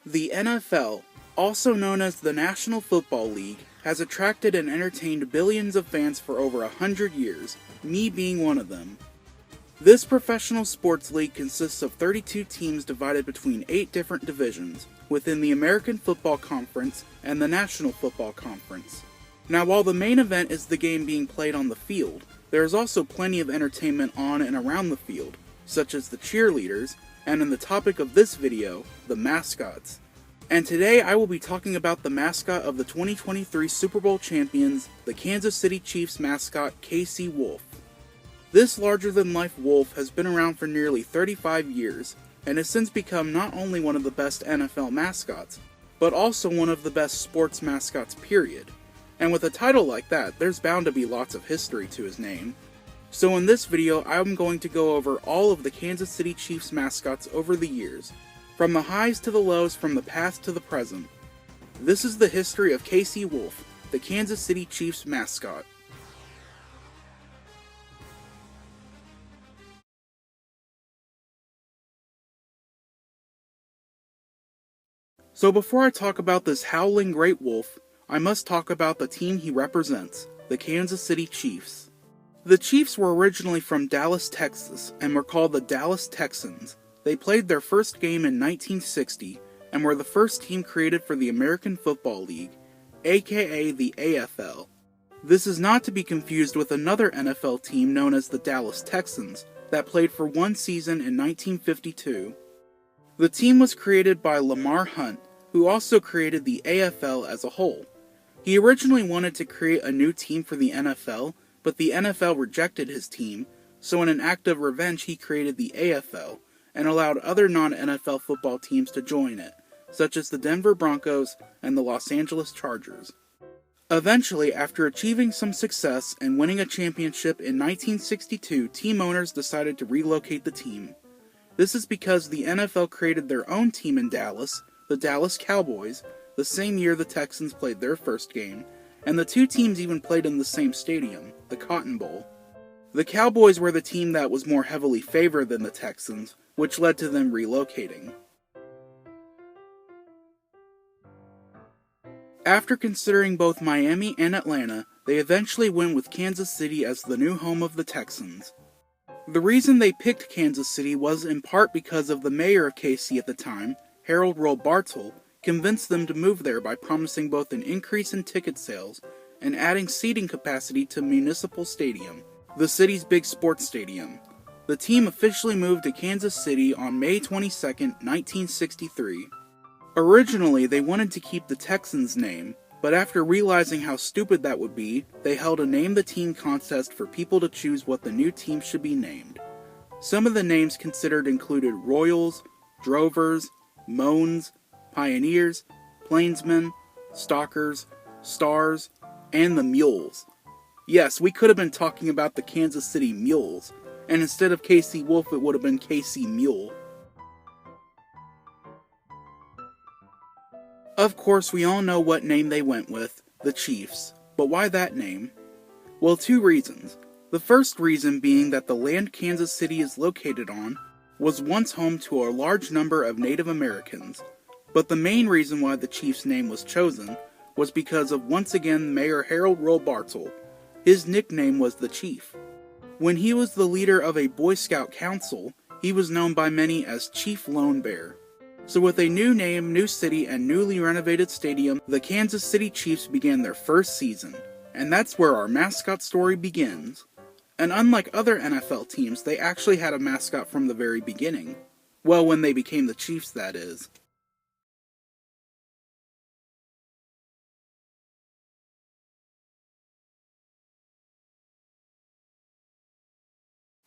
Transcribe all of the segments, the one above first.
The NFL, also known as the National Football League, has attracted and entertained billions of fans for over 100 years, me being one of them. This professional sports league consists of 32 teams divided between 8 different divisions within the American Football Conference and the National Football Conference. Now, while the main event is the game being played on the field, there is also plenty of entertainment on and around the field, such as the cheerleaders, and in the topic of this video, the mascots. And today I will be talking about the mascot of the 2023 Super Bowl champions, the Kansas City Chiefs mascot, KC Wolf. This larger-than-life wolf has been around for nearly 35 years, and has since become not only one of the best NFL mascots, but also one of the best sports mascots period. And with a title like that, there's bound to be lots of history to his name. So in this video, I'm going to go over all of the Kansas City Chiefs mascots over the years, from the highs to the lows, from the past to the present. This is the history of KC Wolf, the Kansas City Chiefs mascot. So before I talk about this howling great wolf, I must talk about the team he represents, the Kansas City Chiefs. The Chiefs were originally from Dallas, Texas, and were called the Dallas Texans. They played their first game in 1960, and were the first team created for the American Football League, aka the AFL. This is not to be confused with another NFL team known as the Dallas Texans, that played for one season in 1952. The team was created by Lamar Hunt, who also created the AFL as a whole. He originally wanted to create a new team for the NFL, but the NFL rejected his team, so in an act of revenge he created the AFL, and allowed other non-NFL football teams to join it, such as the Denver Broncos and the Los Angeles Chargers. Eventually, after achieving some success and winning a championship in 1962, team owners decided to relocate the team. This is because the NFL created their own team in Dallas, the Dallas Cowboys, the same year the Texans played their first game, and the two teams even played in the same stadium, the Cotton Bowl. The Cowboys were the team that was more heavily favored than the Texans, which led to them relocating. After considering both Miami and Atlanta, they eventually went with Kansas City as the new home of the Texans. The reason they picked Kansas City was in part because of the mayor of KC at the time, Harold Roll Bartle, convinced them to move there by promising both an increase in ticket sales and adding seating capacity to Municipal Stadium, the city's big sports stadium. The team officially moved to Kansas City on May 22, 1963. Originally, they wanted to keep the Texans name, but after realizing how stupid that would be, they held a Name the Team contest for people to choose what the new team should be named. Some of the names considered included Royals, Drovers, Moans, Pioneers, Plainsmen, Stalkers, Stars, and the Mules. Yes, we could have been talking about the Kansas City Mules, and instead of KC Wolf it would have been KC Mule. Of course, we all know what name they went with, the Chiefs, but why that name? Well, two reasons. The first reason being that the land Kansas City is located on was once home to a large number of Native Americans, but the main reason why the Chiefs' name was chosen was because of, once again, Mayor Harold Roll Bartle. His nickname was the Chief. When he was the leader of a Boy Scout council, he was known by many as Chief Lone Bear. So with a new name, new city, and newly renovated stadium, the Kansas City Chiefs began their first season, and that's where our mascot story begins. And unlike other NFL teams, they actually had a mascot from the very beginning. Well, when they became the Chiefs, that is.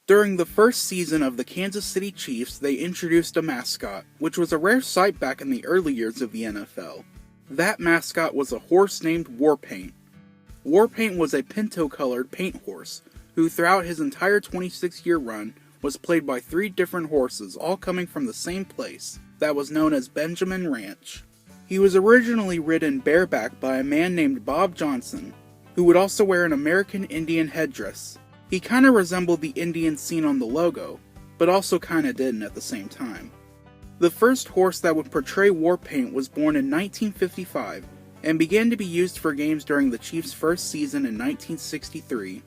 During the first season of the Kansas City Chiefs, they introduced a mascot, which was a rare sight back in the early years of the NFL. That mascot was a horse named Warpaint. Warpaint was a pinto-colored paint horse, who throughout his entire 26-year run was played by 3 different horses, all coming from the same place, that was known as Benjamin Ranch. He was originally ridden bareback by a man named Bob Johnson, who would also wear an American Indian headdress. He kinda resembled the Indian seen on the logo, but also kinda didn't at the same time. The first horse that would portray war paint was born in 1955 and began to be used for games during the Chiefs' first season in 1963.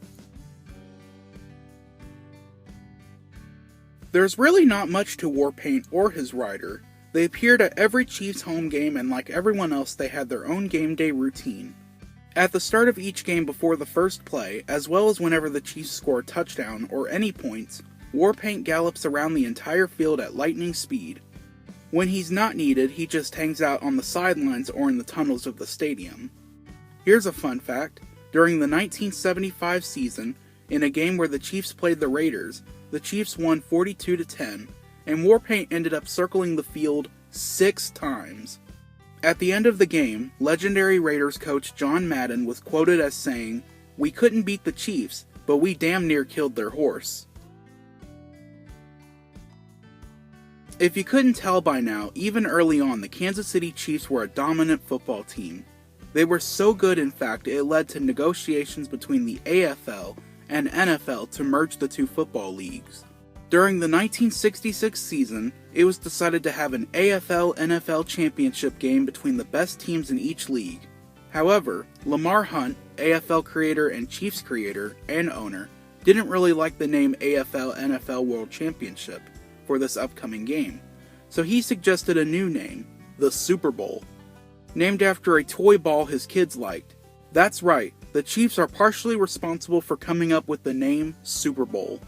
There's really not much to Warpaint or his rider. They appeared at every Chiefs home game, and like everyone else, they had their own game day routine. At the start of each game before the first play, as well as whenever the Chiefs score a touchdown or any points, Warpaint gallops around the entire field at lightning speed. When he's not needed, he just hangs out on the sidelines or in the tunnels of the stadium. Here's a fun fact. During the 1975 season, in a game where the Chiefs played the Raiders, the Chiefs won 42-10, and Warpaint ended up circling the field 6 times. At the end of the game, legendary Raiders coach John Madden was quoted as saying, "We couldn't beat the Chiefs, but we damn near killed their horse." If you couldn't tell by now, even early on, the Kansas City Chiefs were a dominant football team. They were so good, in fact, it led to negotiations between the AFL and NFL to merge the two football leagues. During the 1966 season, it was decided to have an AFL-NFL championship game between the best teams in each league. However, Lamar Hunt, AFL creator and Chiefs creator and owner, didn't really like the name AFL-NFL World Championship for this upcoming game, so he suggested a new name, the Super Bowl, named after a toy ball his kids liked. That's right, the Chiefs are partially responsible for coming up with the name Super Bowl.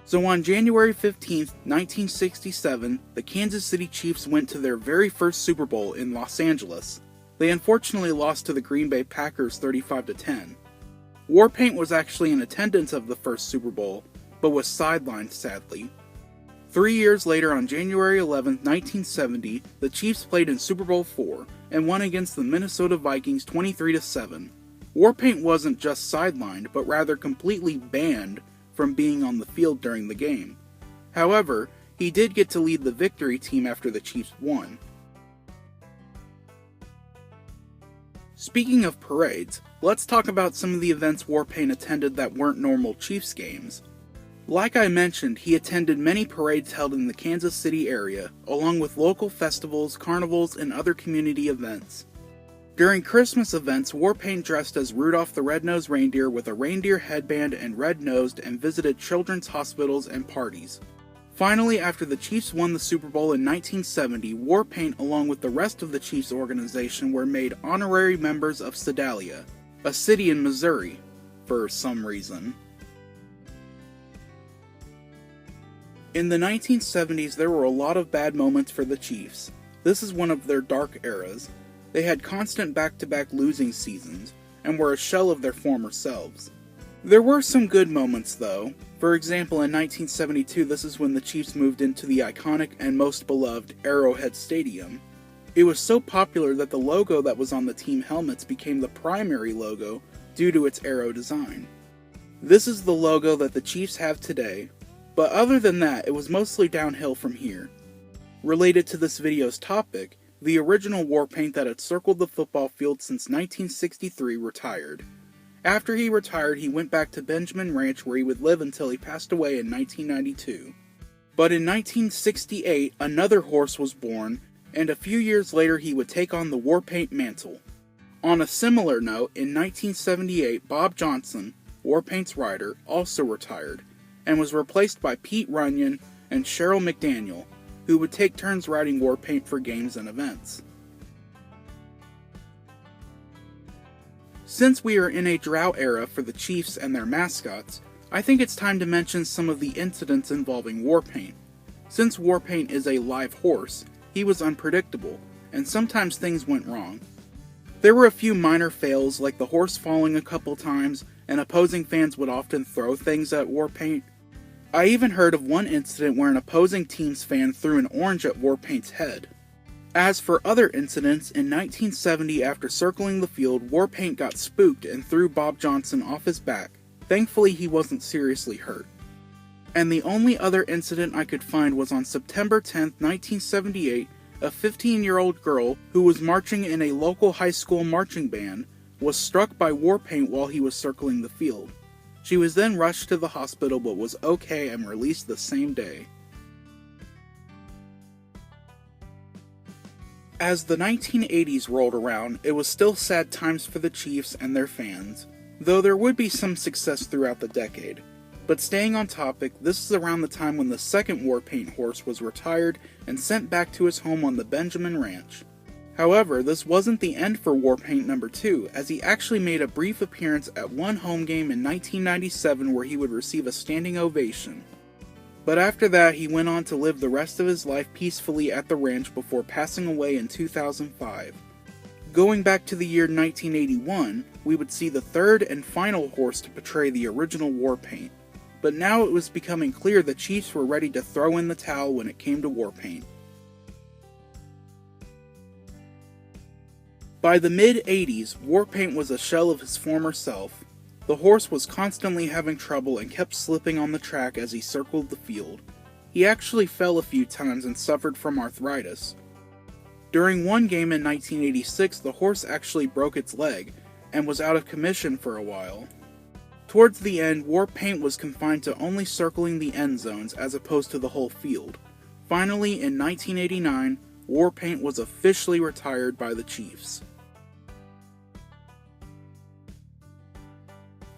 So on January 15th, 1967, the Kansas City Chiefs went to their very first Super Bowl in Los Angeles. They unfortunately lost to the Green Bay Packers 35-10. Warpaint was actually in attendance of the first Super Bowl, but was sidelined sadly. 3 years later, on January 11, 1970, the Chiefs played in Super Bowl IV and won against the Minnesota Vikings 23-7. Warpaint wasn't just sidelined, but rather completely banned from being on the field during the game. However, he did get to lead the victory team after the Chiefs won. Speaking of parades, let's talk about some of the events Warpaint attended that weren't normal Chiefs games. Like I mentioned, he attended many parades held in the Kansas City area, along with local festivals, carnivals, and other community events. During Christmas events, Warpaint dressed as Rudolph the Red-Nosed Reindeer with a reindeer headband and red-nosed and visited children's hospitals and parties. Finally, after the Chiefs won the Super Bowl in 1970, Warpaint along with the rest of the Chiefs organization were made honorary members of Sedalia, a city in Missouri, for some reason. In the 1970s, there were a lot of bad moments for the Chiefs. This is one of their dark eras. They had constant back-to-back losing seasons, and were a shell of their former selves. There were some good moments, though. For example, in 1972, this is when the Chiefs moved into the iconic and most beloved Arrowhead Stadium. It was so popular that the logo that was on the team helmets became the primary logo due to its arrow design. This is the logo that the Chiefs have today. But other than that, it was mostly downhill from here. Related to this video's topic, the original Warpaint that had circled the football field since 1963 retired. After he retired, he went back to Benjamin Ranch where he would live until he passed away in 1992. But in 1968, another horse was born, and a few years later he would take on the Warpaint mantle. On a similar note, in 1978, Bob Johnson, Warpaint's rider, also retired, and was replaced by Pete Runyon and Cheryl McDaniel, who would take turns riding Warpaint for games and events. Since we are in a drought era for the Chiefs and their mascots, I think it's time to mention some of the incidents involving Warpaint. Since Warpaint is a live horse, he was unpredictable, and sometimes things went wrong. There were a few minor fails, like the horse falling a couple times, and opposing fans would often throw things at Warpaint. I even heard of one incident where an opposing team's fan threw an orange at Warpaint's head. As for other incidents, in 1970 after circling the field, Warpaint got spooked and threw Bob Johnson off his back. Thankfully he wasn't seriously hurt. And the only other incident I could find was on September 10, 1978, a 15-year-old girl who was marching in a local high school marching band was struck by Warpaint while he was circling the field. She was then rushed to the hospital but was okay and released the same day. As the 1980s rolled around, it was still sad times for the Chiefs and their fans, though there would be some success throughout the decade. But staying on topic, this is around the time when the second Warpaint horse was retired and sent back to his home on the Benjamin Ranch. However, this wasn't the end for Warpaint number 2, as he actually made a brief appearance at one home game in 1997 where he would receive a standing ovation. But after that, he went on to live the rest of his life peacefully at the ranch before passing away in 2005. Going back to the year 1981, we would see the third and final horse to portray the original Warpaint. But now it was becoming clear the Chiefs were ready to throw in the towel when it came to Warpaint. By the mid-80s, Warpaint was a shell of his former self. The horse was constantly having trouble and kept slipping on the track as he circled the field. He actually fell a few times and suffered from arthritis. During one game in 1986, the horse actually broke its leg and was out of commission for a while. Towards the end, Warpaint was confined to only circling the end zones as opposed to the whole field. Finally, in 1989, Warpaint was officially retired by the Chiefs.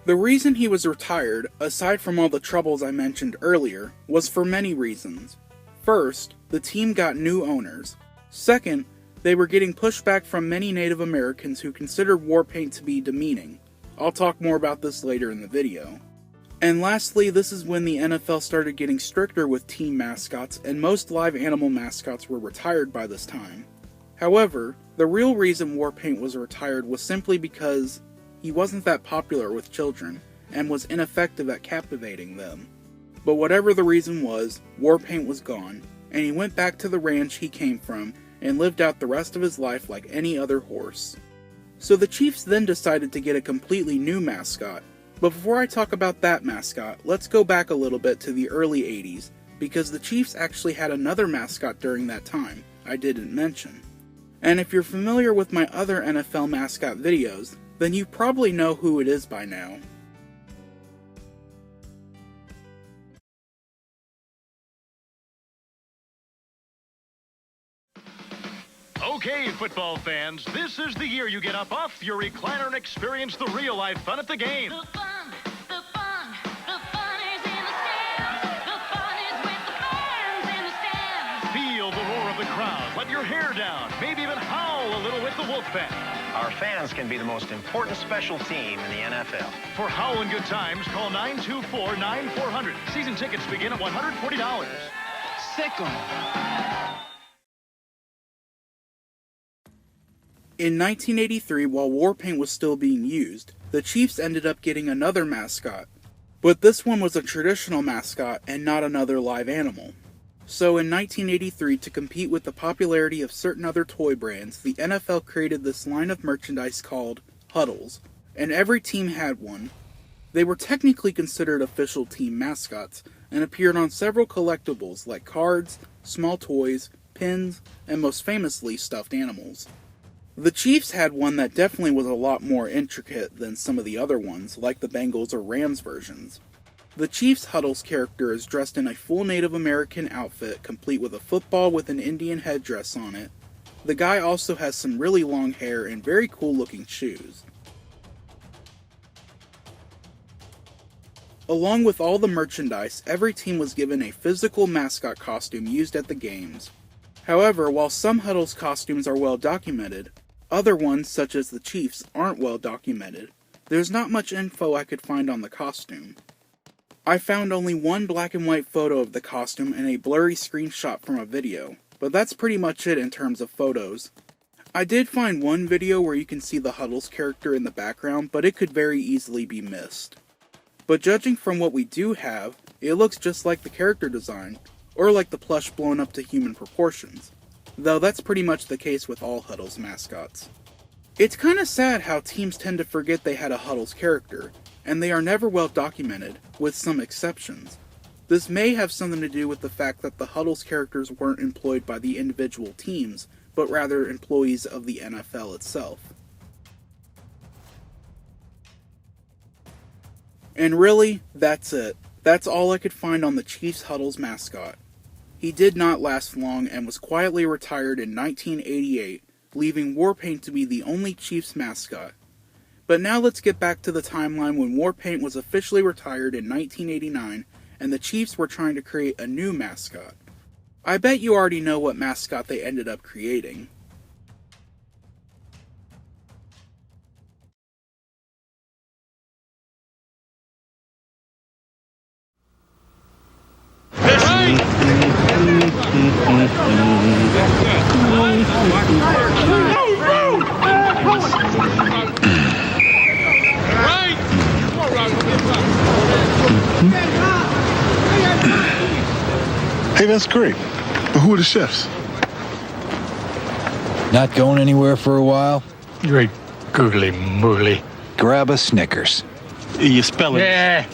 The reason he was retired, aside from all the troubles I mentioned earlier, was for many reasons. First, the team got new owners. Second, they were getting pushback from many Native Americans who considered Warpaint to be demeaning. I'll talk more about this later in the video. And lastly, this is when the NFL started getting stricter with team mascots, and most live animal mascots were retired by this time. However, the real reason Warpaint was retired was simply because he wasn't that popular with children, and was ineffective at captivating them. But whatever the reason was, Warpaint was gone, and he went back to the ranch he came from, and lived out the rest of his life like any other horse. So the Chiefs then decided to get a completely new mascot. But before I talk about that mascot, let's go back a little bit to the early 80s, because the Chiefs actually had another mascot during that time, I didn't mention. And if you're familiar with my other NFL mascot videos, then you probably know who it is by now. Okay, football fans, this is the year you get up off your recliner and experience the real-life fun at the game. The fun is in the stands. The fun is with the fans in the stands. Feel the roar of the crowd, let your hair down, maybe even howl a little with the Wolfpack. Our fans can be the most important special team in the NFL. For howling good times, call 924-9400. Season tickets begin at $140. Sick 'em. In 1983, while Warpaint was still being used, the Chiefs ended up getting another mascot. But this one was a traditional mascot and not another live animal. So in 1983, to compete with the popularity of certain other toy brands, the NFL created this line of merchandise called Huddles, and every team had one. They were technically considered official team mascots, and appeared on several collectibles like cards, small toys, pins, and most famously, stuffed animals. The Chiefs had one that definitely was a lot more intricate than some of the other ones, like the Bengals or Rams versions. The Chiefs Huddles character is dressed in a full Native American outfit, complete with a football with an Indian headdress on it. The guy also has some really long hair and very cool looking shoes. Along with all the merchandise, every team was given a physical mascot costume used at the games. However, while some Huddles costumes are well documented, other ones, such as the Chiefs, aren't well documented. There's not much info I could find on the costume. I found only one black and white photo of the costume and a blurry screenshot from a video, but that's pretty much it in terms of photos. I did find one video where you can see the Huddles character in the background, but it could very easily be missed. But judging from what we do have, it looks just like the character design, or like the plush blown up to human proportions, though that's pretty much the case with all Huddles mascots. It's kinda sad how teams tend to forget they had a Huddles character, and they are never well documented, with some exceptions. This may have something to do with the fact that the Huddles characters weren't employed by the individual teams, but rather employees of the NFL itself. And really, that's it. That's all I could find on the Chiefs Huddles mascot. He did not last long and was quietly retired in 1988, leaving Warpaint to be the only Chiefs mascot. But now let's get back to the timeline when Warpaint was officially retired in 1989 and the Chiefs were trying to create a new mascot. I bet you already know what mascot they ended up creating. Hey, that's great. But who are the chefs? Not going anywhere for a while? Great googly moogly. Grab a Snickers. You spell it. Yeah.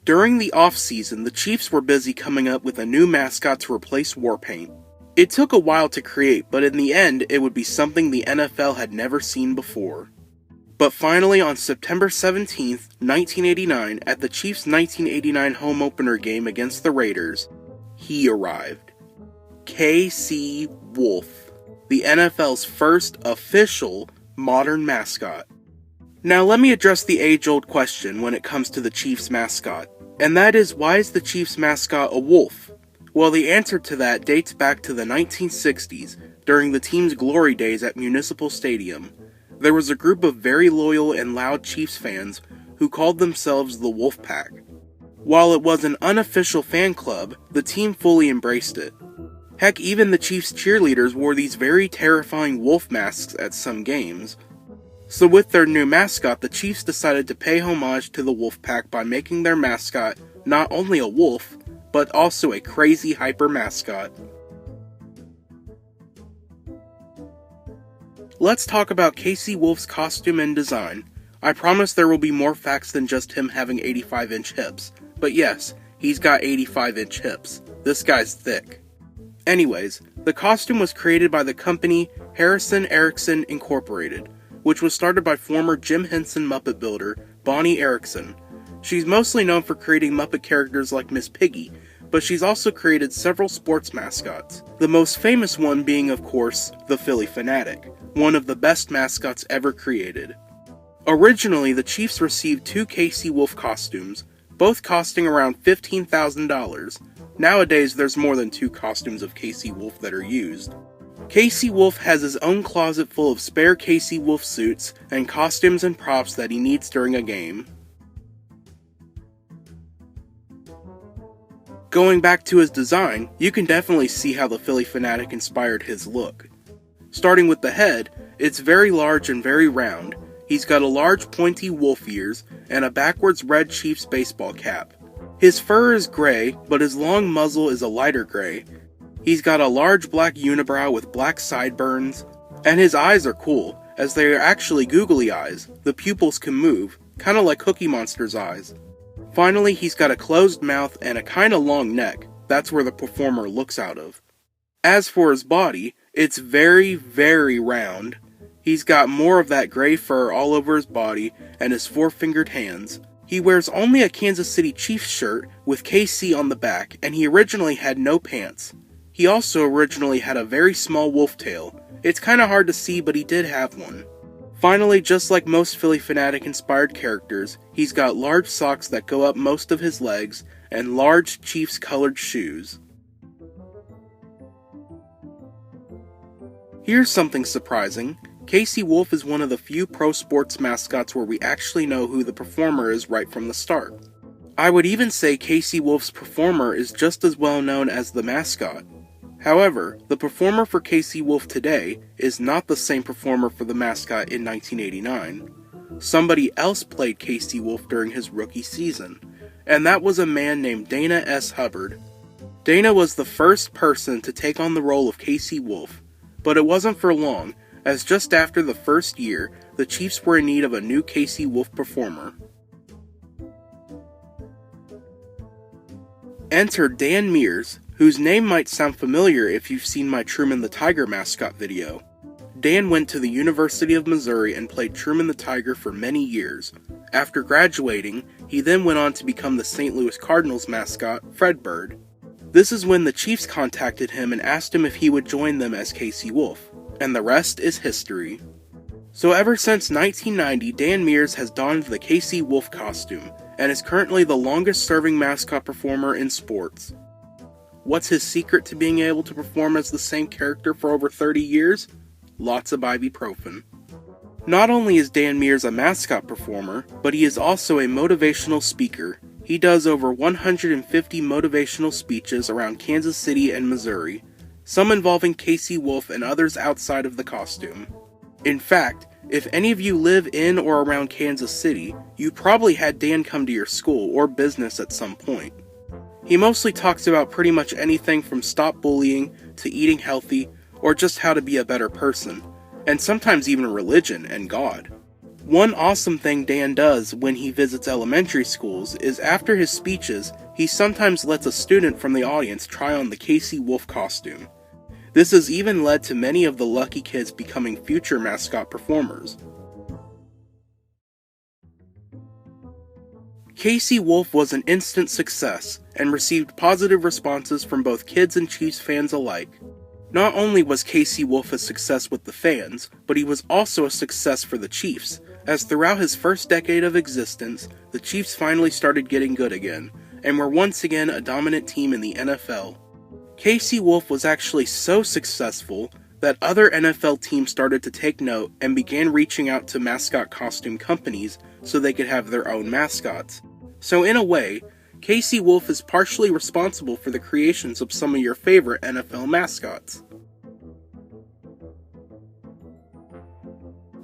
During the off-season, the Chiefs were busy coming up with a new mascot to replace Warpaint. It took a while to create, but in the end, it would be something the NFL had never seen before. But finally, on September 17th, 1989, at the Chiefs' 1989 home opener game against the Raiders, he arrived. K.C. Wolf, the NFL's first official modern mascot. Now let me address the age-old question when it comes to the Chiefs mascot, and that is, why is the Chiefs mascot a wolf? Well, the answer to that dates back to the 1960s, during the team's glory days at Municipal Stadium. There was a group of very loyal and loud Chiefs fans who called themselves the Wolf Pack. While it was an unofficial fan club, the team fully embraced it. Heck, even the Chiefs cheerleaders wore these very terrifying wolf masks at some games. So with their new mascot, the Chiefs decided to pay homage to the Wolf Pack by making their mascot not only a wolf, but also a crazy hyper mascot. Let's talk about K.C. Wolf's costume and design. I promise there will be more facts than just him having 85-inch hips. But yes, he's got 85-inch hips. This guy's thick. Anyways, the costume was created by the company Harrison Erickson Incorporated, which was started by former Jim Henson Muppet builder Bonnie Erickson. She's mostly known for creating Muppet characters like Miss Piggy, but she's also created several sports mascots. The most famous one being, of course, the Philly Fanatic, one of the best mascots ever created. Originally, the Chiefs received two K.C. Wolf costumes, both costing around $15,000. Nowadays, there's more than 2 costumes of K.C. Wolf that are used. K.C. Wolf has his own closet full of spare K.C. Wolf suits and costumes and props that he needs during a game. Going back to his design, you can definitely see how the Philly Fanatic inspired his look. Starting with the head, it's very large and very round. He's got a large pointy wolf ears and a backwards red Chiefs baseball cap. His fur is gray, but his long muzzle is a lighter gray. He's got a large black unibrow with black sideburns, and his eyes are cool, as they are actually googly eyes. The pupils can move, kinda like Cookie Monster's eyes. Finally, he's got a closed mouth and a kinda long neck. That's where the performer looks out of. As for his body, it's very, very round. He's got more of that gray fur all over his body and his 4-fingered hands. He wears only a Kansas City Chiefs shirt with KC on the back, and he originally had no pants. He also originally had a very small wolf tail. It's kinda hard to see, but he did have one. Finally, just like most Philly Fanatic inspired characters, he's got large socks that go up most of his legs, and large Chiefs colored shoes. Here's something surprising. K.C. Wolf is one of the few pro sports mascots where we actually know who the performer is right from the start. I would even say K.C. Wolf's performer is just as well known as the mascot. However, the performer for K.C. Wolf today is not the same performer for the mascot in 1989. Somebody else played K.C. Wolf during his rookie season, and that was a man named Dana S. Hubbard. Dana was the first person to take on the role of K.C. Wolf, but it wasn't for long, as just after the first year, the Chiefs were in need of a new K.C. Wolf performer. Enter Dan Mears, whose name might sound familiar if you've seen my Truman the Tiger mascot video. Dan went to the University of Missouri and played Truman the Tiger for many years. After graduating, he then went on to become the St. Louis Cardinals mascot, Fred Bird. This is when the Chiefs contacted him and asked him if he would join them as Casey Wolf, and the rest is history. So ever since 1990, Dan Mears has donned the Casey Wolf costume, and is currently the longest-serving mascot performer in sports. What's his secret to being able to perform as the same character for over 30 years? Lots of ibuprofen. Not only is Dan Mears a mascot performer, but he is also a motivational speaker. He does over 150 motivational speeches around Kansas City and Missouri, some involving Casey Wolf and others outside of the costume. In fact, if any of you live in or around Kansas City, you probably had Dan come to your school or business at some point. He mostly talks about pretty much anything from stop bullying to eating healthy or just how to be a better person, and sometimes even religion and God. One awesome thing Dan does when he visits elementary schools is after his speeches, he sometimes lets a student from the audience try on the Casey Wolf costume. This has even led to many of the lucky kids becoming future mascot performers. Casey Wolf was an instant success and received positive responses from both kids and Chiefs fans alike. Not only was Casey Wolf a success with the fans, but he was also a success for the Chiefs, as throughout his first decade of existence, the Chiefs finally started getting good again, and were once again a dominant team in the NFL. Casey Wolf was actually so successful that other NFL teams started to take note and began reaching out to mascot costume companies so they could have their own mascots. So in a way, Casey Wolf is partially responsible for the creations of some of your favorite NFL mascots.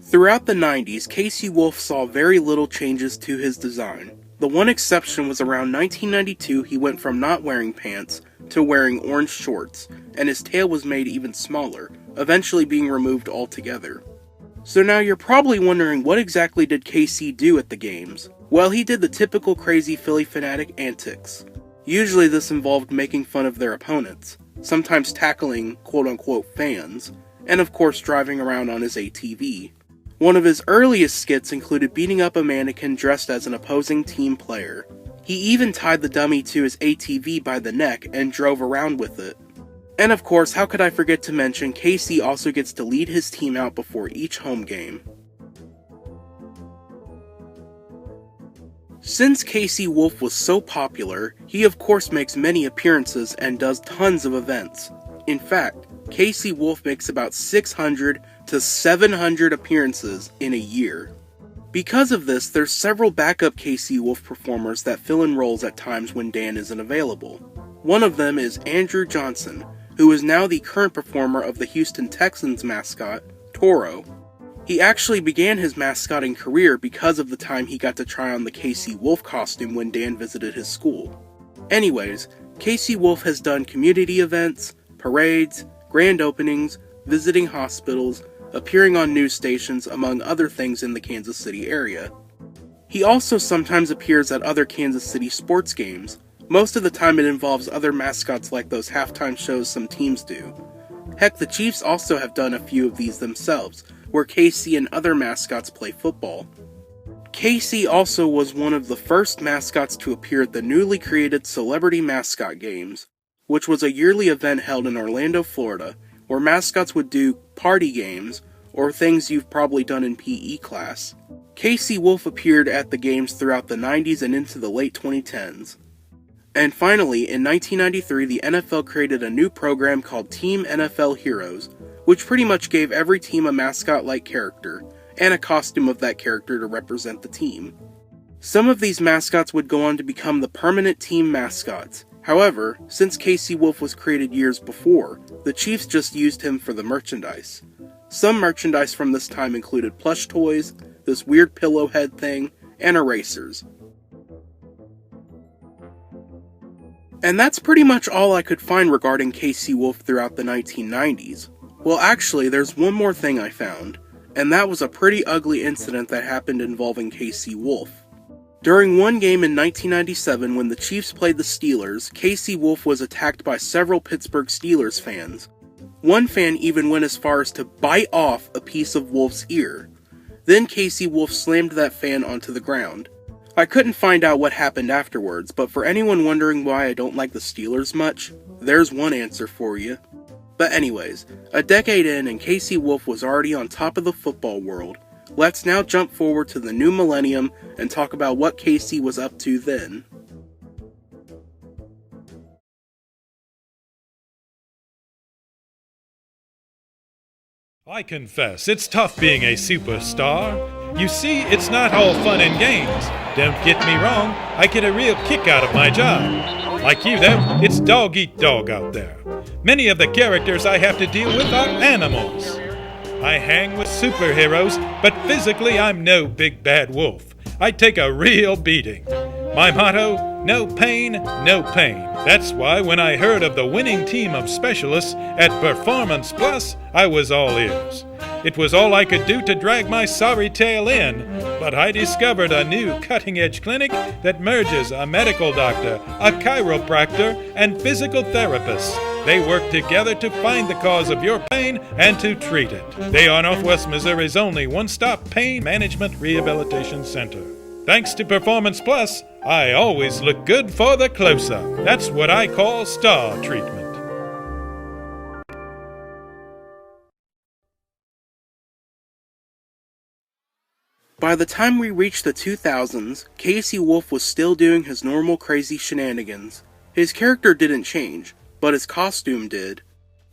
Throughout the 90s, Casey Wolf saw very little changes to his design. The one exception was around 1992 he went from not wearing pants to wearing orange shorts, and his tail was made even smaller, eventually being removed altogether. So now you're probably wondering, what exactly did Casey do at the games? Well, he did the typical crazy Philly fanatic antics. Usually this involved making fun of their opponents, sometimes tackling quote-unquote fans, and of course driving around on his ATV. One of his earliest skits included beating up a mannequin dressed as an opposing team player. He even tied the dummy to his ATV by the neck and drove around with it. And of course, how could I forget to mention, Casey also gets to lead his team out before each home game. Since Casey Wolf was so popular, he of course makes many appearances and does tons of events. In fact, Casey Wolf makes about 600 to 700 appearances in a year. Because of this, there's several backup Casey Wolf performers that fill in roles at times when Dan isn't available. One of them is Andrew Johnson, who is now the current performer of the Houston Texans mascot, Toro. He actually began his mascotting career because of the time he got to try on the Casey Wolf costume when Dan visited his school. Anyways, Casey Wolf has done community events, parades, grand openings, visiting hospitals, appearing on news stations, among other things in the Kansas City area. He also sometimes appears at other Kansas City sports games. Most of the time it involves other mascots like those halftime shows some teams do. Heck, the Chiefs also have done a few of these themselves, where Casey and other mascots play football. Casey also was one of the first mascots to appear at the newly created Celebrity Mascot Games, which was a yearly event held in Orlando, Florida, where mascots would do party games, or things you've probably done in PE class. Casey Wolf appeared at the games throughout the 90s and into the late 2010s. And finally, in 1993, the NFL created a new program called Team NFL Heroes, which pretty much gave every team a mascot-like character, and a costume of that character to represent the team. Some of these mascots would go on to become the permanent team mascots. However, since Casey Wolf was created years before, the Chiefs just used him for the merchandise. Some merchandise from this time included plush toys, this weird pillow head thing, and erasers. And that's pretty much all I could find regarding Casey Wolf throughout the 1990s. Well, actually, there's one more thing I found, and that was a pretty ugly incident that happened involving Casey Wolf. During one game in 1997 when the Chiefs played the Steelers, Casey Wolf was attacked by several Pittsburgh Steelers fans. One fan even went as far as to bite off a piece of Wolf's ear. Then Casey Wolf slammed that fan onto the ground. I couldn't find out what happened afterwards, but for anyone wondering why I don't like the Steelers much, there's one answer for you. But anyways, a decade in and Casey Wolf was already on top of the football world. Let's now jump forward to the new millennium and talk about what Casey was up to then. I confess, it's tough being a superstar. You see, it's not all fun and games. Don't get me wrong, I get a real kick out of my job. Like you, though, it's dog eat dog out there. Many of the characters I have to deal with are animals. I hang with superheroes, but physically I'm no big bad wolf. I take a real beating. My motto, no pain, no pain. That's why when I heard of the winning team of specialists at Performance Plus, I was all ears. It was all I could do to drag my sorry tail in, but I discovered a new cutting-edge clinic that merges a medical doctor, a chiropractor, and physical therapists. They work together to find the cause of your pain and to treat it. They are Northwest Missouri's only one-stop pain management rehabilitation center. Thanks to Performance Plus, I always look good for the close-up. That's what I call star treatment. By the time we reached the 2000s, Casey Wolf was still doing his normal crazy shenanigans. His character didn't change, but his costume did.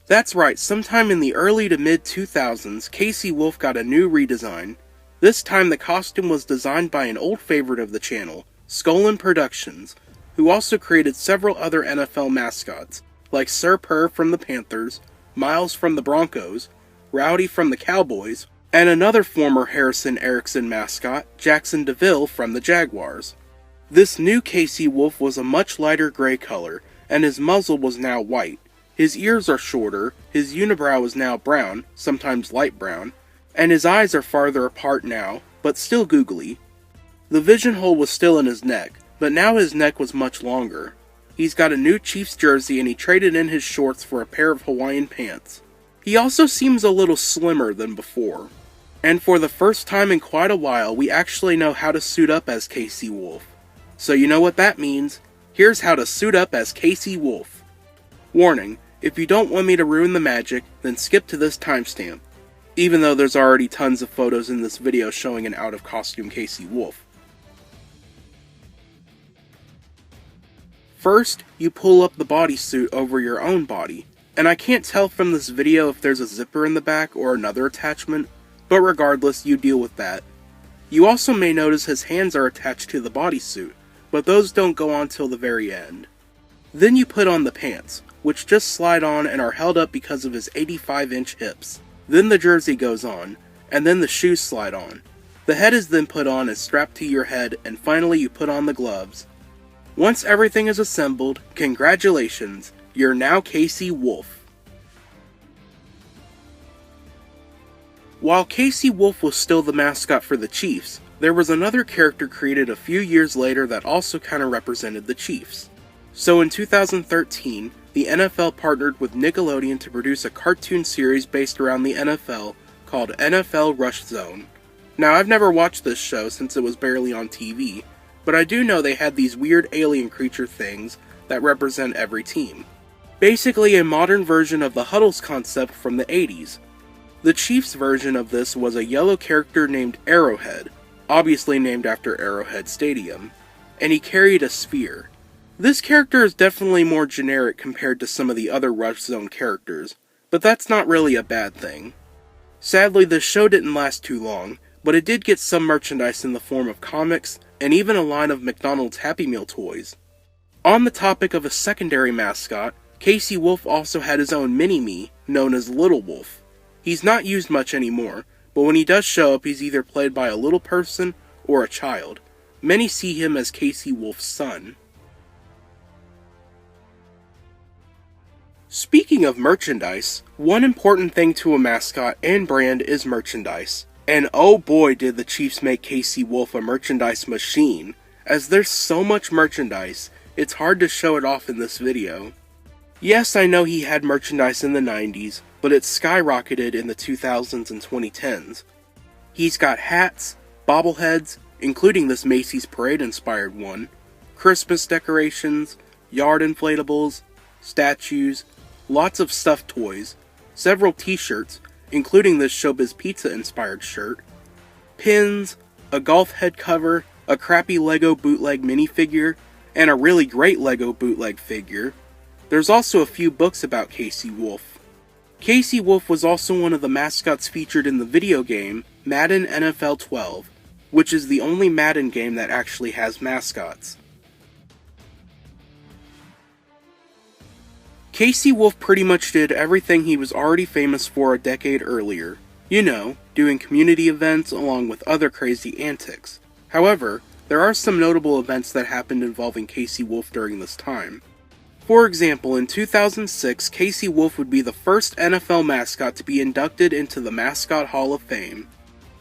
That's right, sometime in the early to mid-2000s, Casey Wolf got a new redesign. This time the costume was designed by an old favorite of the channel, Skullin Productions, who also created several other NFL mascots, like Sir Purr from the Panthers, Miles from the Broncos, Rowdy from the Cowboys, and another former Harrison Erickson mascot, Jackson DeVille from the Jaguars. This new Casey Wolf was a much lighter gray color, and his muzzle was now white. His ears are shorter, his unibrow is now brown, sometimes light brown, and his eyes are farther apart now, but still googly. The vision hole was still in his neck, but now his neck was much longer. He's got a new Chiefs jersey and he traded in his shorts for a pair of Hawaiian pants. He also seems a little slimmer than before. And for the first time in quite a while, we actually know how to suit up as Casey Wolf. So you know what that means. Here's how to suit up as Casey Wolf. Warning, if you don't want me to ruin the magic, then skip to this timestamp. Even though there's already tons of photos in this video showing an out-of-costume Casey Wolf. First, you pull up the bodysuit over your own body. And I can't tell from this video if there's a zipper in the back or another attachment, but regardless, you deal with that. You also may notice his hands are attached to the bodysuit, but those don't go on till the very end. Then you put on the pants, which just slide on and are held up because of his 85-inch hips. Then the jersey goes on, and then the shoes slide on. The head is then put on and strapped to your head, and finally you put on the gloves. Once everything is assembled, congratulations, you're now Casey Wolf. While Casey Wolf was still the mascot for the Chiefs, there was another character created a few years later that also kinda represented the Chiefs. So in 2013, the NFL partnered with Nickelodeon to produce a cartoon series based around the NFL called NFL Rush Zone. Now I've never watched this show since it was barely on TV, but I do know they had these weird alien creature things that represent every team. Basically a modern version of the Huddles concept from the 80s. The Chiefs version of this was a yellow character named Arrowhead, obviously named after Arrowhead Stadium, and he carried a spear. This character is definitely more generic compared to some of the other Rush Zone characters, but that's not really a bad thing. Sadly, this show didn't last too long, but it did get some merchandise in the form of comics, and even a line of McDonald's Happy Meal toys. On the topic of a secondary mascot, Casey Wolf also had his own mini-me, known as Little Wolf. He's not used much anymore, but when he does show up he's either played by a little person or a child. Many see him as Casey Wolf's son. Speaking of merchandise, one important thing to a mascot and brand is merchandise. And oh boy did the Chiefs make Casey Wolf a merchandise machine, as there's so much merchandise, it's hard to show it off in this video. Yes, I know he had merchandise in the 90s, but it skyrocketed in the 2000s and 2010s. He's got hats, bobbleheads, including this Macy's Parade-inspired one, Christmas decorations, yard inflatables, statues, lots of stuffed toys, several t-shirts, including this Showbiz Pizza-inspired shirt, pins, a golf head cover, a crappy Lego bootleg minifigure, and a really great Lego bootleg figure. There's also a few books about Casey Wolf. Casey Wolf was also one of the mascots featured in the video game Madden NFL 12, which is the only Madden game that actually has mascots. Casey Wolf pretty much did everything he was already famous for a decade earlier. You know, doing community events along with other crazy antics. However, there are some notable events that happened involving Casey Wolf during this time. For example, in 2006, Casey Wolf would be the first NFL mascot to be inducted into the Mascot Hall of Fame.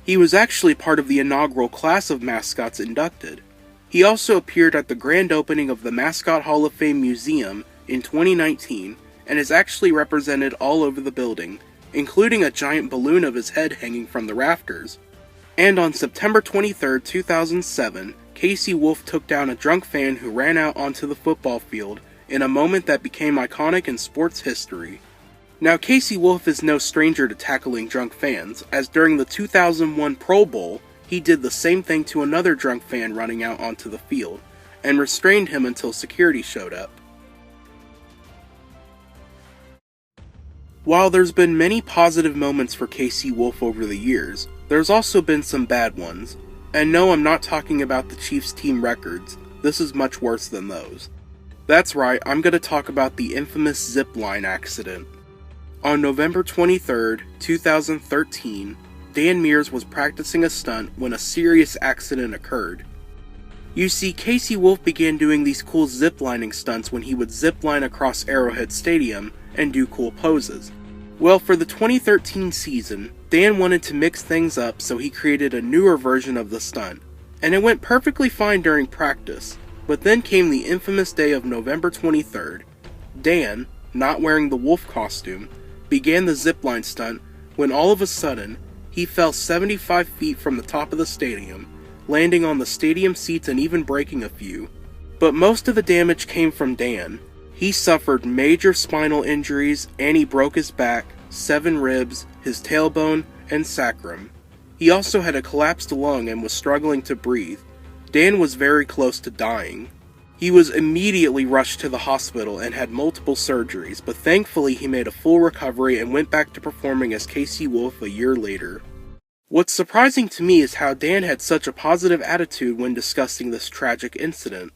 He was actually part of the inaugural class of mascots inducted. He also appeared at the grand opening of the Mascot Hall of Fame Museum in 2019 and is actually represented all over the building, including a giant balloon of his head hanging from the rafters. And on September 23, 2007, Casey Wolf took down a drunk fan who ran out onto the football field in a moment that became iconic in sports history. Now, Casey Wolf is no stranger to tackling drunk fans, as during the 2001 Pro Bowl, he did the same thing to another drunk fan running out onto the field, and restrained him until security showed up. While there's been many positive moments for Casey Wolf over the years, there's also been some bad ones. And no, I'm not talking about the Chiefs team records, this is much worse than those. That's right, I'm going to talk about the infamous zipline accident. On November 23, 2013, Dan Mears was practicing a stunt when a serious accident occurred. You see, Casey Wolf began doing these cool ziplining stunts when he would zipline across Arrowhead Stadium and do cool poses. Well, for the 2013 season, Dan wanted to mix things up, so he created a newer version of the stunt, and it went perfectly fine during practice. But then came the infamous day of November 23rd. Dan, not wearing the wolf costume, began the zipline stunt when all of a sudden, he fell 75 feet from the top of the stadium, landing on the stadium seats and even breaking a few. But most of the damage came from Dan. He suffered major spinal injuries and he broke his back, 7 ribs, his tailbone, and sacrum. He also had a collapsed lung and was struggling to breathe. Dan was very close to dying. He was immediately rushed to the hospital and had multiple surgeries, but thankfully he made a full recovery and went back to performing as Casey Wolf a year later. What's surprising to me is how Dan had such a positive attitude when discussing this tragic incident.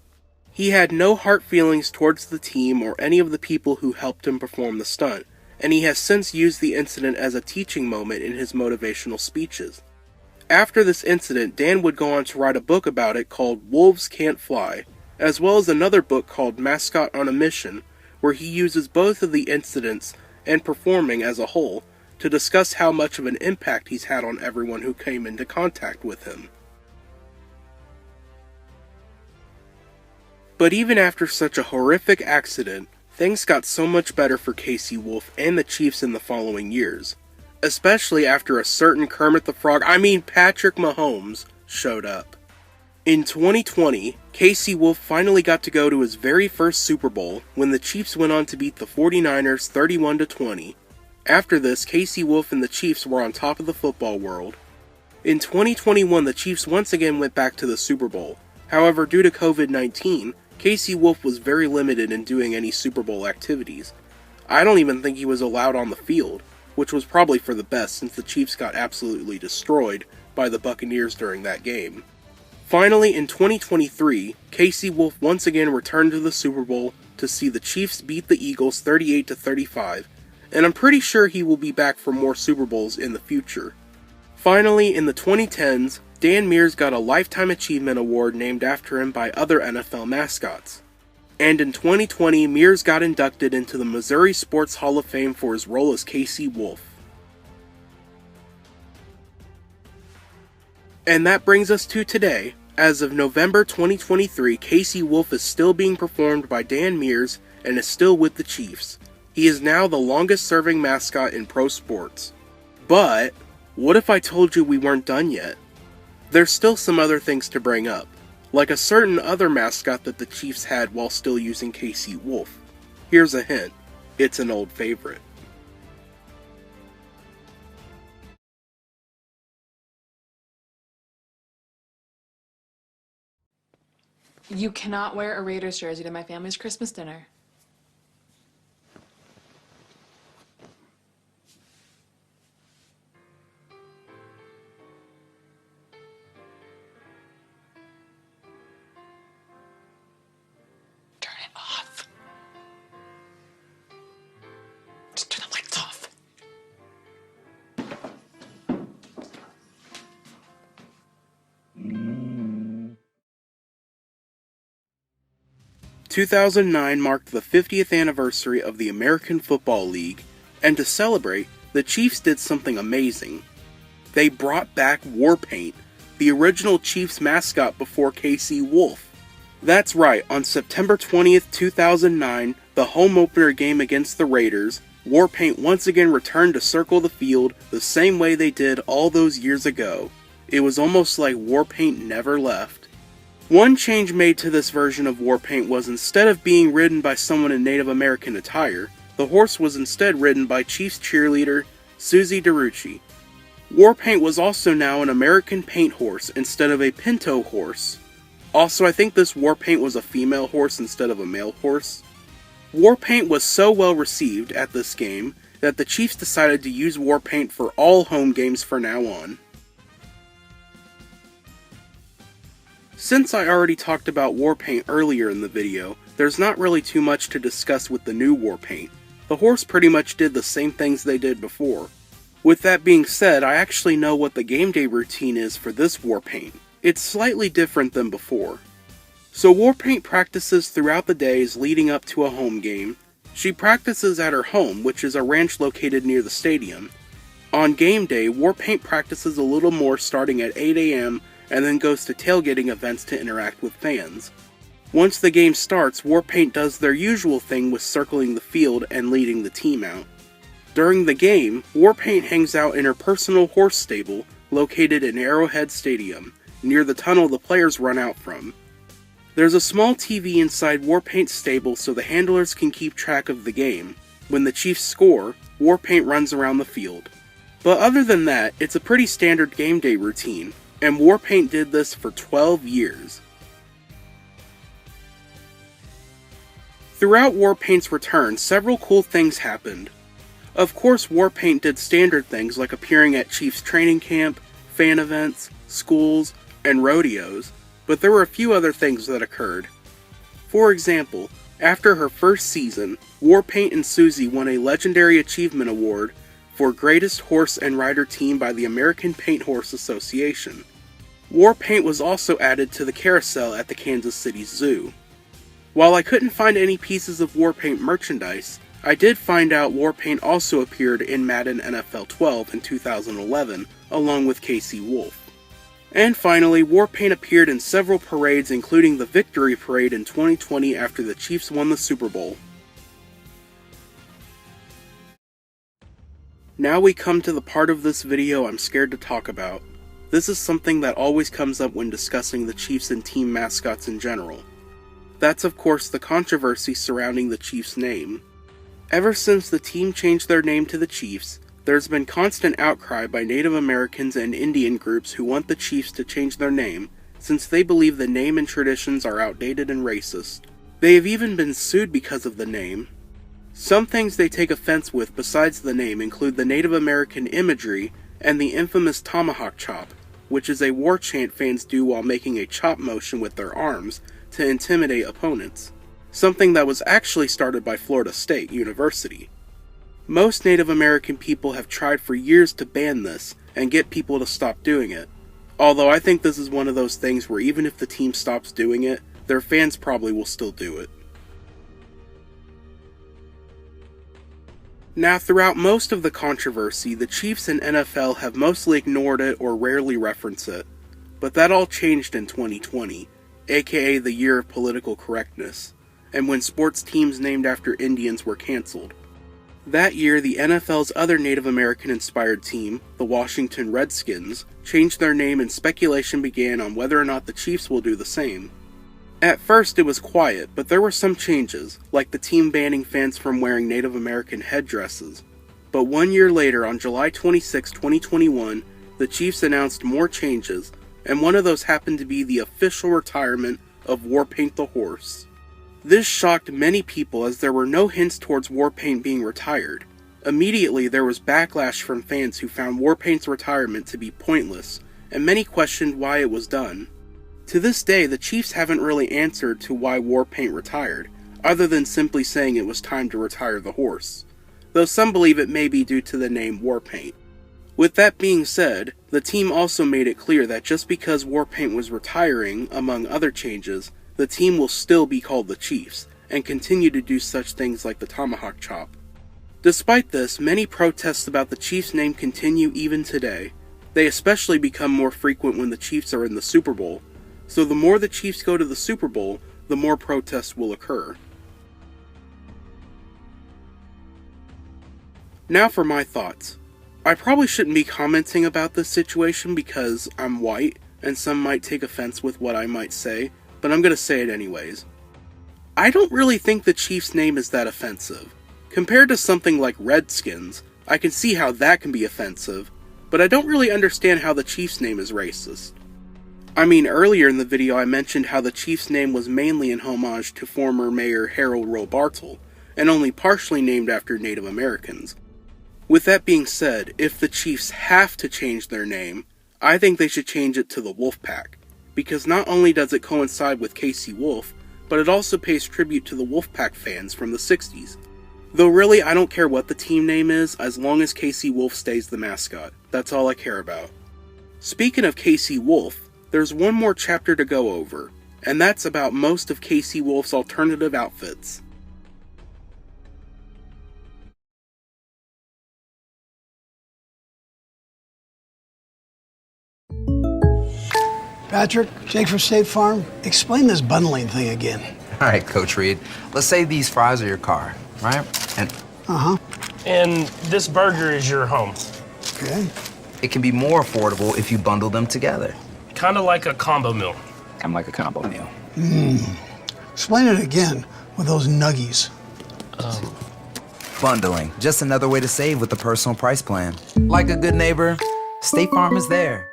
He had no hard feelings towards the team or any of the people who helped him perform the stunt, and he has since used the incident as a teaching moment in his motivational speeches. After this incident, Dan would go on to write a book about it called Wolves Can't Fly, as well as another book called Mascot on a Mission, where he uses both of the incidents and performing as a whole to discuss how much of an impact he's had on everyone who came into contact with him. But even after such a horrific accident, things got so much better for Casey Wolf and the Chiefs in the following years. Especially after a certain Patrick Mahomes showed up. In 2020, Casey Wolf finally got to go to his very first Super Bowl when the Chiefs went on to beat the 49ers 31-20. After this, Casey Wolf and the Chiefs were on top of the football world. In 2021, the Chiefs once again went back to the Super Bowl. However, due to COVID-19, Casey Wolf was very limited in doing any Super Bowl activities. I don't even think he was allowed on the field, which was probably for the best since the Chiefs got absolutely destroyed by the Buccaneers during that game. Finally, in 2023, Casey Wolf once again returned to the Super Bowl to see the Chiefs beat the Eagles 38-35, and I'm pretty sure he will be back for more Super Bowls in the future. Finally, in the 2010s, Dan Mears got a Lifetime Achievement Award named after him by other NFL mascots. And in 2020, Mears got inducted into the Missouri Sports Hall of Fame for his role as Casey Wolf. And that brings us to today. As of November 2023, Casey Wolf is still being performed by Dan Mears and is still with the Chiefs. He is now the longest-serving mascot in pro sports. But, what if I told you we weren't done yet? There's still some other things to bring up, like a certain other mascot that the Chiefs had while still using KC Wolf. Here's a hint, it's an old favorite. You cannot wear a Raiders jersey to my family's Christmas dinner. Turn it off. Just turn the lights off. 2009 marked the 50th anniversary of the American Football League, and to celebrate, the Chiefs did something amazing. They brought back Warpaint, the original Chiefs mascot before KC Wolf. That's right, on September 20th, 2009, the home opener game against the Raiders, Warpaint once again returned to circle the field the same way they did all those years ago. It was almost like Warpaint never left. One change made to this version of Warpaint was instead of being ridden by someone in Native American attire, the horse was instead ridden by Chiefs cheerleader Susie DeRucci. Warpaint was also now an American paint horse instead of a pinto horse. Also, I think this Warpaint was a female horse instead of a male horse. Warpaint was so well received at this game that the Chiefs decided to use Warpaint for all home games from now on. Since I already talked about Warpaint earlier in the video, there's not really too much to discuss with the new Warpaint. The horse pretty much did the same things they did before. With that being said, I actually know what the game day routine is for this Warpaint. It's slightly different than before. So Warpaint practices throughout the days leading up to a home game. She practices at her home, which is a ranch located near the stadium. On game day, Warpaint practices a little more starting at 8 a.m. and then goes to tailgating events to interact with fans. Once the game starts, Warpaint does their usual thing with circling the field and leading the team out. During the game, Warpaint hangs out in her personal horse stable located in Arrowhead Stadium, near the tunnel the players run out from. There's a small TV inside Warpaint's stable so the handlers can keep track of the game. When the Chiefs score, Warpaint runs around the field. But other than that, it's a pretty standard game day routine, and Warpaint did this for 12 years. Throughout Warpaint's return, several cool things happened. Of course, Warpaint did standard things like appearing at Chiefs training camp, fan events, schools, and rodeos, but there were a few other things that occurred. For example, after her first season, Warpaint and Susie won a Legendary Achievement Award for Greatest Horse and Rider Team by the American Paint Horse Association. Warpaint was also added to the carousel at the Kansas City Zoo. While I couldn't find any pieces of Warpaint merchandise, I did find out Warpaint also appeared in Madden NFL 12 in 2011, along with KC Wolf. And finally, Warpaint appeared in several parades, including the Victory Parade in 2020 after the Chiefs won the Super Bowl. Now we come to the part of this video I'm scared to talk about. This is something that always comes up when discussing the Chiefs and team mascots in general. That's of course the controversy surrounding the Chiefs' name. Ever since the team changed their name to the Chiefs, there's been constant outcry by Native Americans and Indian groups who want the Chiefs to change their name, since they believe the name and traditions are outdated and racist. They have even been sued because of the name. Some things they take offense with besides the name include the Native American imagery and the infamous tomahawk chop, which is a war chant fans do while making a chop motion with their arms to intimidate opponents, something that was actually started by Florida State University. Most Native American people have tried for years to ban this and get people to stop doing it, although I think this is one of those things where even if the team stops doing it, their fans probably will still do it. Now, throughout most of the controversy, the Chiefs and NFL have mostly ignored it or rarely reference it, but that all changed in 2020, aka the year of political correctness, and when sports teams named after Indians were cancelled. That year, the NFL's other Native American-inspired team, the Washington Redskins, changed their name and speculation began on whether or not the Chiefs will do the same. At first, it was quiet, but there were some changes, like the team banning fans from wearing Native American headdresses. But 1 year later, on July 26, 2021, the Chiefs announced more changes, and one of those happened to be the official retirement of Warpaint the horse. This shocked many people as there were no hints towards Warpaint being retired. Immediately, there was backlash from fans who found Warpaint's retirement to be pointless, and many questioned why it was done. To this day, the Chiefs haven't really answered to why Warpaint retired, other than simply saying it was time to retire the horse, though some believe it may be due to the name Warpaint. With that being said, the team also made it clear that just because Warpaint was retiring, among other changes, the team will still be called the Chiefs, and continue to do such things like the tomahawk chop. Despite this, many protests about the Chiefs' name continue even today. They especially become more frequent when the Chiefs are in the Super Bowl, so the more the Chiefs go to the Super Bowl, the more protests will occur. Now for my thoughts. I probably shouldn't be commenting about this situation because I'm white, and some might take offense with what I might say, but I'm gonna say it anyways. I don't really think the Chiefs' name is that offensive. Compared to something like Redskins, I can see how that can be offensive, but I don't really understand how the Chiefs' name is racist. I mean, earlier in the video I mentioned how the Chiefs' name was mainly in homage to former Mayor Harold Roe Bartle, and only partially named after Native Americans. With that being said, if the Chiefs have to change their name, I think they should change it to the Wolfpack, because not only does it coincide with Casey Wolf, but it also pays tribute to the Wolfpack fans from the 60s. Though really, I don't care what the team name is, as long as Casey Wolf stays the mascot. That's all I care about. Speaking of Casey Wolf, there's one more chapter to go over, and that's about most of Casey Wolf's alternative outfits. Patrick, Jake from State Farm, explain this bundling thing again. All right, Coach Reed. Let's say these fries are your car, right? And And this burger is your home. Okay. it can be more affordable if you bundle them together. Kind of like a combo meal. Kind of like a combo meal. Explain it again with those nuggies. Bundling, just another way to save with the personal price plan. Like a good neighbor, State Farm is there.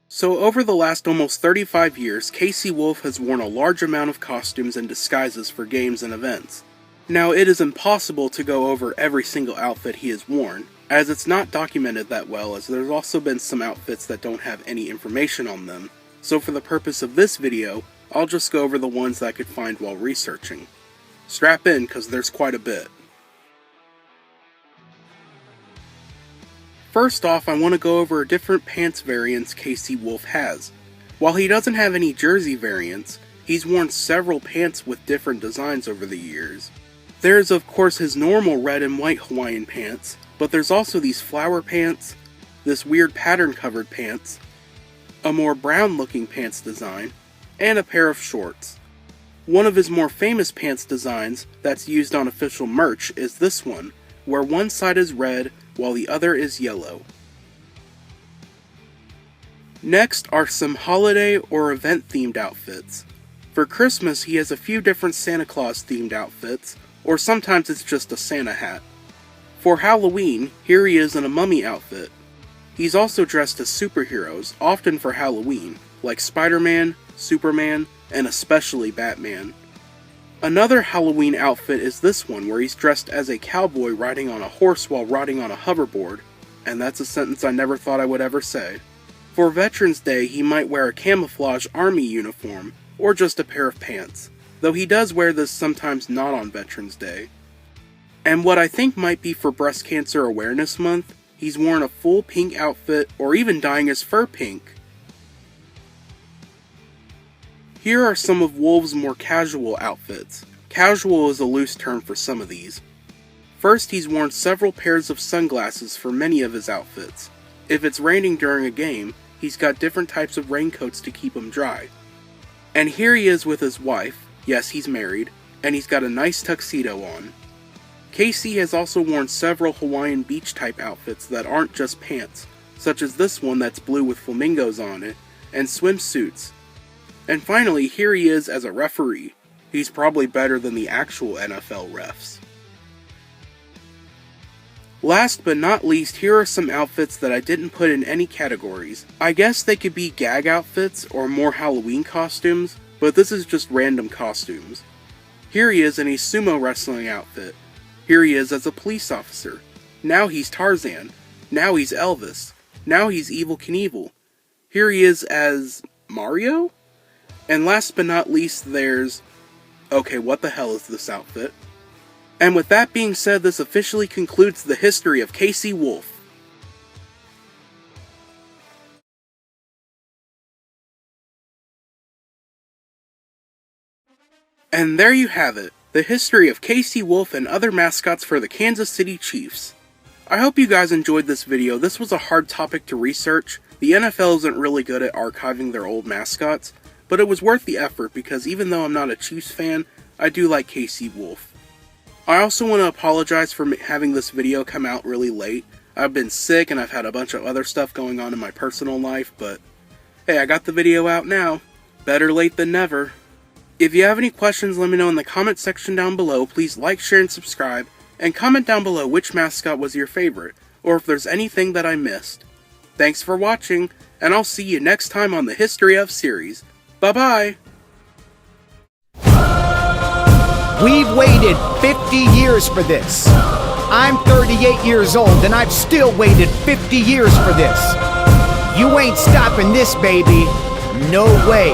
So over the last almost 35 years, Casey Wolf has worn a large amount of costumes and disguises for games and events. Now, it is impossible to go over every single outfit he has worn, as it's not documented that well, as there's also been some outfits that don't have any information on them. So for the purpose of this video, I'll just go over the ones that I could find while researching. Strap in, cause there's quite a bit. First off, I want to go over different pants variants Casey Wolf has. While he doesn't have any jersey variants, he's worn several pants with different designs over the years. There's of course his normal red and white Hawaiian pants, but there's also these flower pants, this weird pattern covered pants, a more brown looking pants design, and a pair of shorts. One of his more famous pants designs that's used on official merch is this one, where one side is red while the other is yellow. Next are some holiday or event themed outfits. For Christmas he has a few different Santa Claus themed outfits, or sometimes it's just a Santa hat. For Halloween, here he is in a mummy outfit. He's also dressed as superheroes, often for Halloween, like Spider-Man, Superman, and especially Batman. Another Halloween outfit is this one, where he's dressed as a cowboy riding on a horse while riding on a hoverboard, and that's a sentence I never thought I would ever say. For Veterans Day, he might wear a camouflage army uniform, or just a pair of pants, though he does wear this sometimes not on Veterans Day. And what I think might be for Breast Cancer Awareness Month, he's worn a full pink outfit, or even dyeing his fur pink. Here are some of Wolf's more casual outfits. Casual is a loose term for some of these. First, he's worn several pairs of sunglasses for many of his outfits. If it's raining during a game, he's got different types of raincoats to keep him dry. And here he is with his wife, yes, he's married, and he's got a nice tuxedo on. KC has also worn several Hawaiian beach type outfits that aren't just pants, such as this one that's blue with flamingos on it, and swimsuits. And finally, here he is as a referee. He's probably better than the actual NFL refs. Last but not least, here are some outfits that I didn't put in any categories. I guess they could be gag outfits or more Halloween costumes, but this is just random costumes. Here he is in a sumo wrestling outfit. Here he is as a police officer. Now he's Tarzan. Now he's Elvis. Now he's Evel Knievel. Here he is as Mario? And last but not least, there's... okay, what the hell is this outfit? And with that being said, this officially concludes the history of KC Wolf. And there you have it, the history of KC Wolf and other mascots for the Kansas City Chiefs. I hope you guys enjoyed this video. This was a hard topic to research. The NFL isn't really good at archiving their old mascots, but it was worth the effort because even though I'm not a Chiefs fan, I do like KC Wolf. I also want to apologize for having this video come out really late. I've been sick and I've had a bunch of other stuff going on in my personal life, but hey, I got the video out now. Better late than never. If you have any questions, let me know in the comment section down below. Please like, share, and subscribe, and comment down below which mascot was your favorite, or if there's anything that I missed. Thanks for watching, and I'll see you next time on the History of series. Bye-bye! We've waited 50 years for this. I'm 38 years old and I've still waited 50 years for this. You ain't stopping this, baby. No way.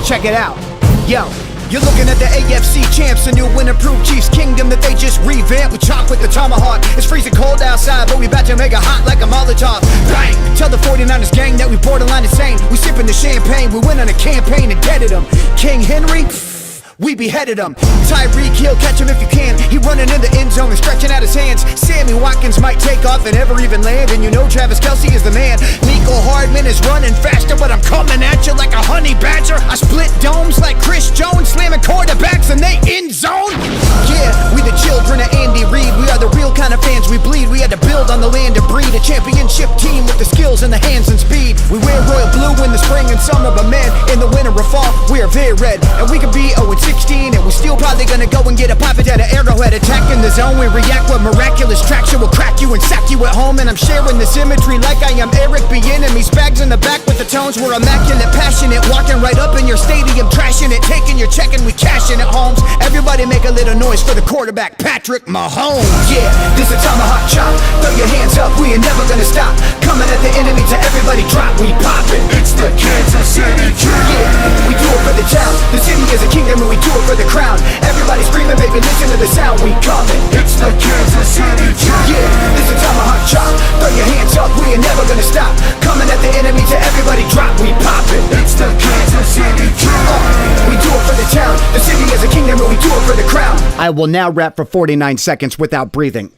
Check it out. Yo, you're looking at the AFC champs, a new win-approved Chiefs kingdom that they just revamped. We chop with the tomahawk. It's freezing cold outside, but we about to make it hot like a Molotov. Bang! Tell the 49ers gang that we borderline insane. We sipping the champagne, we went on a campaign and deaded them. King Henry? We beheaded him. Tyreek Hill, catch him if you can. He running in the end zone and stretching out his hands. Sammy Watkins might take off and never even land. And you know Travis Kelce is the man. Nico Hardman is running faster, but I'm coming at you like a honey badger. I split domes like Chris Jones, slamming quarterbacks and they end zone. Yeah, we the children of Andy Reid. We are the real kind of fans we bleed. We had to build on the land to breed a championship team with the skills and the hands and speed. We wear royal blue in the spring and summer, but man, in the winter or fall, we are very red. And we could be 0-16 and we're still probably gonna go and get a pop it at an Arrowhead. Attacking the zone, we react with miraculous traction. We'll crack you and sack you at home. And I'm sharing the symmetry like I am Eric B. Enemies bags in the back with the tones. We're immaculate, passionate, walking right up in your stadium, trashing it, taking your check and we cashing it, Holmes. Everybody make a little noise for the quarterback, Patrick Mahomes. Yeah, this a tomahawk chop. Throw your hands up, we ain't never gonna stop. Coming at the enemy to everybody drop, we poppin'. It's the Kansas City Chiefs. Yeah, we do it for the town. The city is a kingdom and we do it for the crown. Everybody screaming, baby, listen to the sound. We coming. It's the Kansas City Chiefs. Yeah, this a tomahawk chop. Throw your hands up, we ain't never gonna stop. Coming at the enemy to everybody drop, we poppin'. It's the Kansas City Chiefs. We do it for the town. The city is a kingdom and we do it for the crown. I will now rap for 49 seconds without breathing.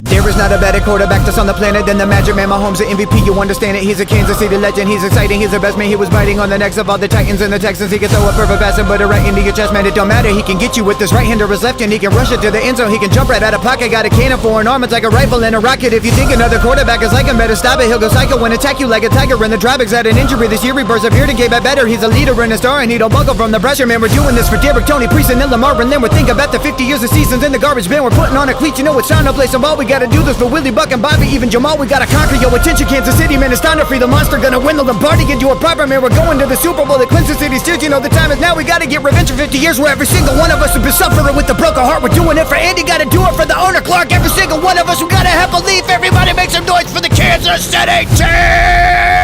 There is not a better quarterback that's on the planet than the Magic Man. Mahomes, the MVP, you understand it. He's a Kansas City legend, he's exciting, he's the best man. He was biting on the necks of all the Titans and the Texans. He can throw a perfect pass and put it right into your chest, man. It don't matter, he can get you with his right hand or his left hand. He can rush it to the end zone, he can jump right out of pocket. Got a cannon for an arm, it's like a rifle and a rocket. If you think another quarterback is like him, better stop it. He'll go psycho and attack you like a tiger. And the drawbacks had an injury this year, he persevered and came back better. He's a leader and a star and he don't buckle from the pressure, man. We're doing this for Derrick, Tony, Priest, and Lamar. And then we're thinking about the 50 years of seasons in the garbage bin. We're putting on a cleat, you know it's time to play some ball. We gotta do this for Willie, Buck, and Bobby, even Jamal. We gotta conquer your attention, Kansas City, man. It's time to free the monster. Gonna win the Lombardi and do it proper, man. We're going to the Super Bowl at Kansas City Steelers. You know the time is now. We gotta get revenge for 50 years where every single one of us has been suffering with a broken heart. We're doing it for Andy, gotta do it for the owner Clark. Every single one of us, we gotta have belief. Everybody make some noise for the Kansas City Chiefs.